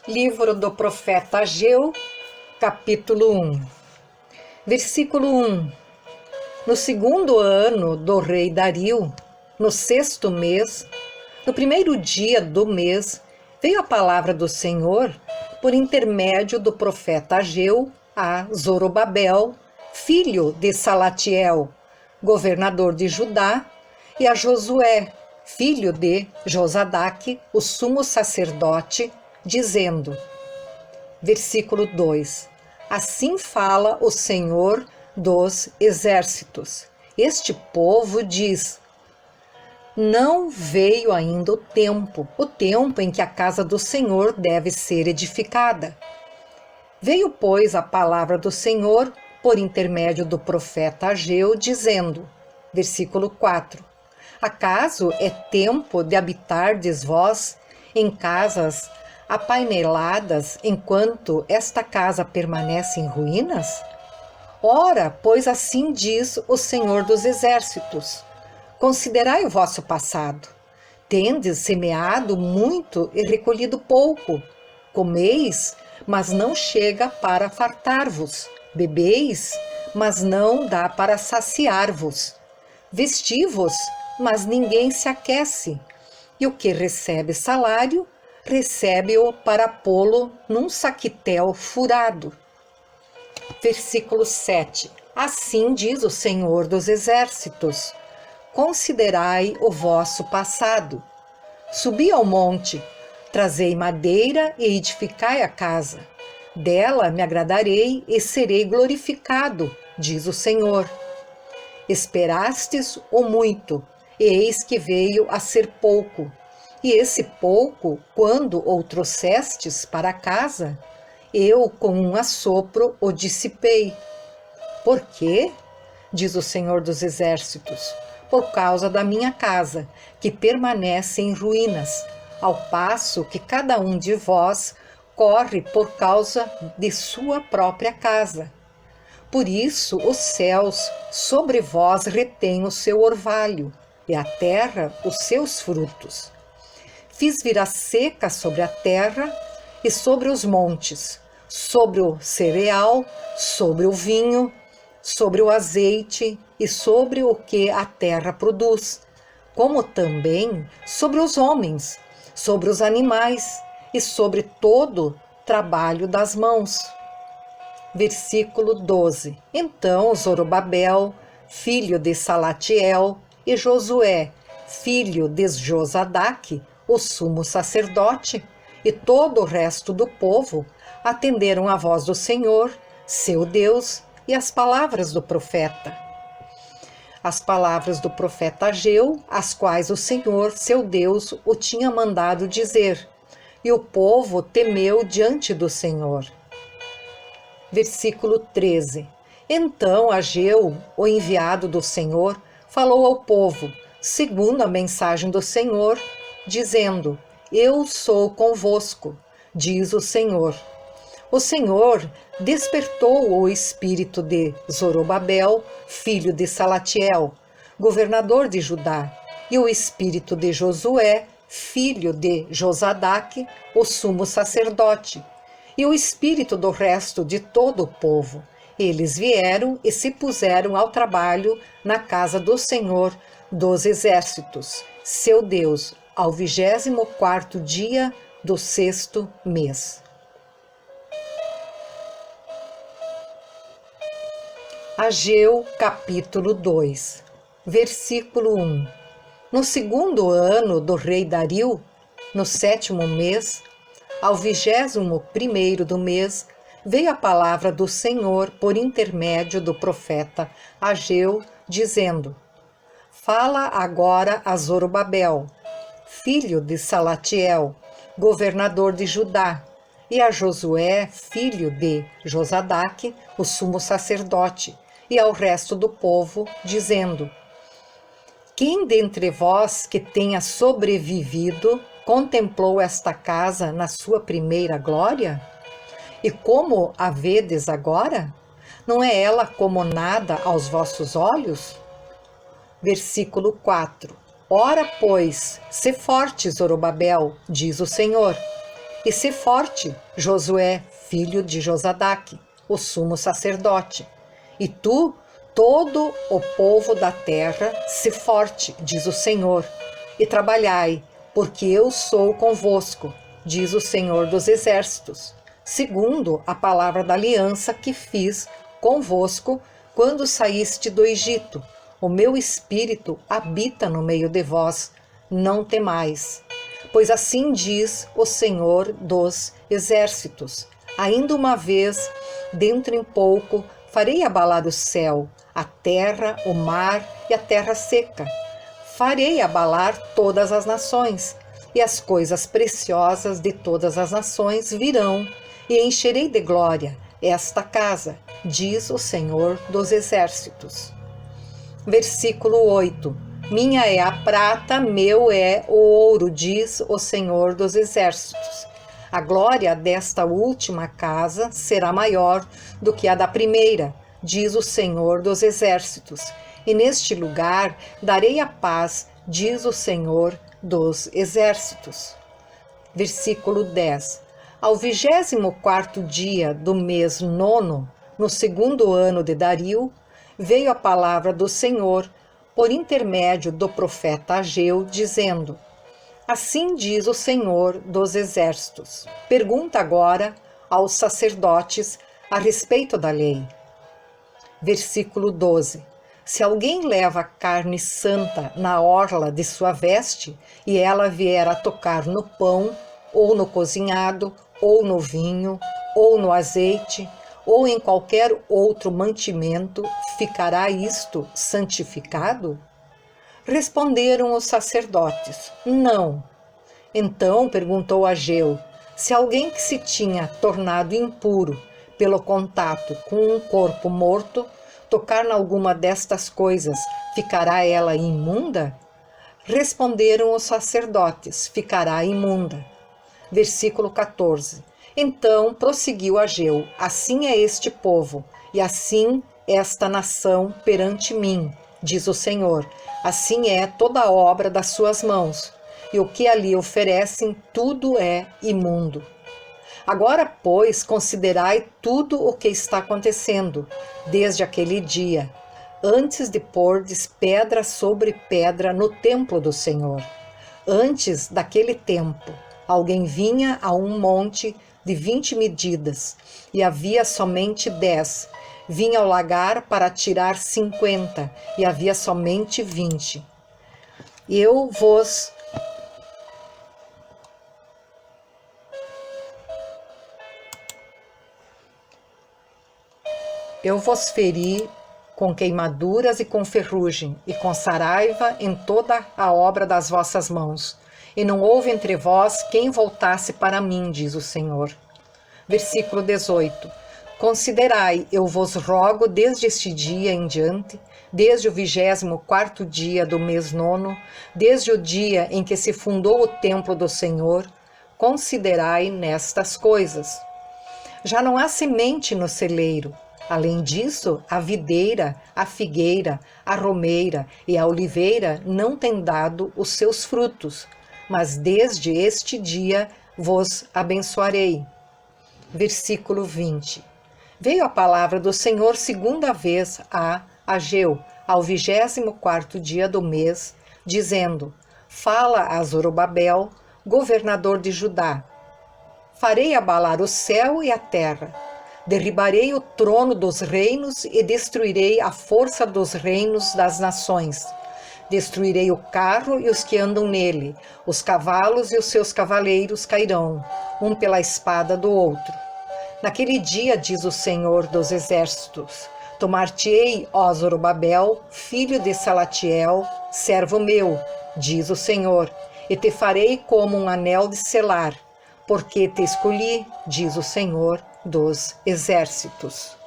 Livro do profeta Ageu, capítulo 1. Versículo 1. No segundo ano do rei Dario, no sexto mês, no primeiro dia do mês, veio a palavra do Senhor por intermédio do profeta Ageu a Zorobabel, filho de Salatiel, governador de Judá, e a Josué, filho de Josadaque, o sumo sacerdote, dizendo, versículo 2: Assim fala o Senhor dos exércitos. Este povo diz: não veio ainda o tempo em que a casa do Senhor deve ser edificada. Veio, pois, a palavra do Senhor por intermédio do profeta Ageu, dizendo, versículo 4: Acaso é tempo de habitardes vós em casas apaineladas, enquanto esta casa permanece em ruínas? Ora, pois assim diz o Senhor dos Exércitos: considerai o vosso passado. Tendes semeado muito e recolhido pouco. Comeis, mas não chega para fartar-vos. Bebeis, mas não dá para saciar-vos. Vesti-vos, mas ninguém se aquece. E o que recebe salário, recebe-o para pô-lo num saquitel furado. Versículo 7. Assim diz o Senhor dos Exércitos: considerai o vosso passado. Subi ao monte, trazei madeira e edificai a casa. Dela me agradarei e serei glorificado, diz o Senhor. Esperastes o muito, e eis que veio a ser pouco. E esse pouco, quando o trouxestes para casa, eu com um assopro o dissipei. Por quê? Diz o Senhor dos Exércitos: por causa da minha casa, que permanece em ruínas, ao passo que cada um de vós corre por causa de sua própria casa. Por isso os céus sobre vós retêm o seu orvalho, e a terra os seus frutos. Fiz vir a seca sobre a terra e sobre os montes, sobre o cereal, sobre o vinho, sobre o azeite e sobre o que a terra produz, como também sobre os homens, sobre os animais e sobre todo trabalho das mãos. Versículo 12. Então Zorobabel, filho de Salatiel, e Josué, filho de Josadaque, o sumo sacerdote, e todo o resto do povo atenderam à voz do Senhor, seu Deus, e às palavras do profeta. As palavras do profeta Ageu, as quais o Senhor, seu Deus, o tinha mandado dizer, e o povo temeu diante do Senhor. Versículo 13. Então Ageu, o enviado do Senhor, falou ao povo, segundo a mensagem do Senhor, dizendo: eu sou convosco, diz o Senhor. O Senhor despertou o espírito de Zorobabel, filho de Salatiel, governador de Judá, e o espírito de Josué, filho de Josadaque, o sumo sacerdote, e o espírito do resto de todo o povo. Eles vieram e se puseram ao trabalho na casa do Senhor dos Exércitos, seu Deus, ao 24º dia do sexto mês. Ageu, capítulo 2, versículo 1. No segundo ano do rei Dario, no sétimo mês, ao 21º do mês, veio a palavra do Senhor por intermédio do profeta Ageu, dizendo: fala agora a Zorobabel, filho de Salatiel, governador de Judá, e a Josué, filho de Josadaque, o sumo sacerdote, e ao resto do povo, dizendo: quem dentre vós que tenha sobrevivido contemplou esta casa na sua primeira glória? E como a vedes agora? Não é ela como nada aos vossos olhos? Versículo 4. Ora, pois, sê forte, Zorobabel, diz o Senhor, E se forte, Josué, filho de Josadaque, o sumo sacerdote. E tu, todo o povo da terra, se forte, diz o Senhor, e trabalhai, porque eu sou convosco, diz o Senhor dos Exércitos, segundo a palavra da aliança que fiz convosco quando saíste do Egito. O meu espírito habita no meio de vós, não temais. Pois assim diz o Senhor dos Exércitos: ainda uma vez, dentro em pouco, farei abalar o céu, a terra, o mar e a terra seca. Farei abalar todas as nações, e as coisas preciosas de todas as nações virão, e encherei de glória esta casa, diz o Senhor dos Exércitos. Versículo 8. Minha é a prata, meu é o ouro, diz o Senhor dos Exércitos. A glória desta última casa será maior do que a da primeira, diz o Senhor dos Exércitos. E neste lugar darei a paz, diz o Senhor dos Exércitos. Versículo 10. Ao 24º dia do mês 9, no segundo ano de Dario, veio a palavra do Senhor por intermédio do profeta Ageu, dizendo: assim diz o Senhor dos Exércitos. Pergunta agora aos sacerdotes a respeito da lei. Versículo 12. Se alguém leva carne santa na orla de sua veste, e ela vier a tocar no pão, ou no cozinhado, ou no vinho, ou no azeite, ou em qualquer outro mantimento, ficará isto santificado? Responderam os sacerdotes: não. Então perguntou Ageu: se alguém que se tinha tornado impuro pelo contato com um corpo morto, tocar em alguma destas coisas, ficará ela imunda? Responderam os sacerdotes: ficará imunda. Versículo 14. Então prosseguiu Ageu: assim é este povo, e assim esta nação perante mim, diz o Senhor. Assim é toda a obra das suas mãos, e o que ali oferecem, tudo é imundo. Agora, pois, considerai tudo o que está acontecendo, desde aquele dia, antes de pordes pedra sobre pedra no templo do Senhor. Antes daquele tempo, alguém vinha a um monte de 20 medidas, e havia somente 10. Vinha ao lagar para tirar 50, e havia somente 20. Eu vos feri com queimaduras e com ferrugem, e com saraiva em toda a obra das vossas mãos. E não houve entre vós quem voltasse para mim, diz o Senhor. Versículo 18. Considerai, eu vos rogo, desde este dia em diante, desde o 24º dia do mês 9, desde o dia em que se fundou o templo do Senhor, considerai nestas coisas. Já não há semente no celeiro. Além disso, a videira, a figueira, a romeira e a oliveira não têm dado os seus frutos, mas desde este dia vos abençoarei. Versículo 20. Veio a palavra do Senhor segunda vez a Ageu, ao 24º dia do mês, dizendo: fala a Zorobabel, governador de Judá. Farei abalar o céu e a terra. Derribarei o trono dos reinos e destruirei a força dos reinos das nações. Destruirei o carro e os que andam nele, os cavalos e os seus cavaleiros cairão, um pela espada do outro. Naquele dia, diz o Senhor dos Exércitos, tomar-te-ei, ó Zorobabel, filho de Salatiel, servo meu, diz o Senhor, e te farei como um anel de selar, porque te escolhi, diz o Senhor dos Exércitos.